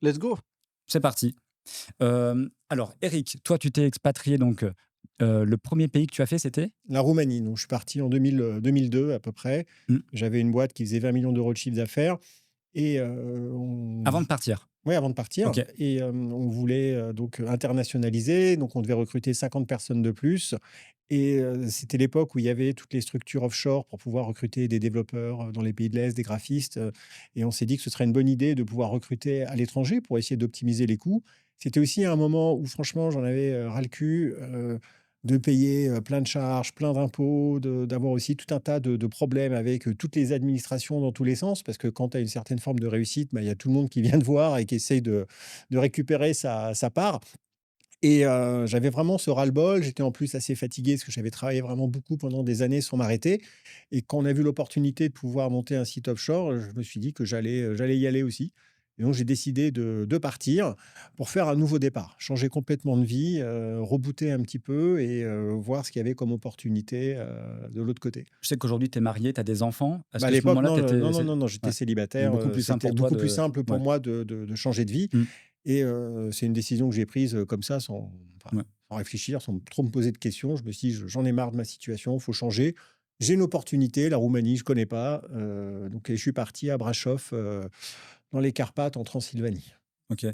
Let's go. C'est parti. Alors Eric, toi tu t'es expatrié donc, le premier pays que tu as fait c'était? La Roumanie, donc je suis parti en 2002 à peu près. Mmh. J'avais une boîte qui faisait 20 millions d'euros de chiffre d'affaires et Avant de partir? ouais, avant de partir OK. et on voulait, donc internationaliser, donc on devait recruter 50 personnes de plus et c'était l'époque où il y avait toutes les structures offshore pour pouvoir recruter des développeurs, dans les pays de l'Est, des graphistes, et on s'est dit que ce serait une bonne idée de pouvoir recruter à l'étranger pour essayer d'optimiser les coûts. C'était aussi un moment où franchement j'en avais, ras le cul, de payer, plein de charges, plein d'impôts, d'avoir aussi tout un tas de problèmes avec, toutes les administrations dans tous les sens. Parce que quand tu as une certaine forme de réussite, bah, il y a tout le monde qui vient te voir et qui essaye de récupérer sa part et j'avais vraiment ce ras-le-bol. J'étais en plus assez fatigué parce que j'avais travaillé vraiment beaucoup pendant des années sans m'arrêter et quand on a vu l'opportunité de pouvoir monter un site offshore, je me suis dit que j'allais y aller aussi et donc j'ai décidé de partir pour faire un nouveau départ, changer complètement de vie, rebooter un petit peu et voir ce qu'il y avait comme opportunité, de l'autre côté. Je sais qu'aujourd'hui tu es marié, tu as des enfants. Est-ce Bah, à que à ce l'époque, moment-là non, tu étais non, c'est non, non, j'étais ouais, donc célibataire, beaucoup plus simple c'était pour toi beaucoup plus de simple pour ouais. moi de changer de vie Mmh. et c'est une décision que j'ai prise, comme ça sans enfin, Ouais. sans réfléchir, sans trop me poser de questions. Je me suis dit: J'en ai marre de ma situation, il faut changer. J'ai une opportunité, la Roumanie, je connais pas, donc je suis parti à Brașov, dans les Carpates en Transylvanie. OK.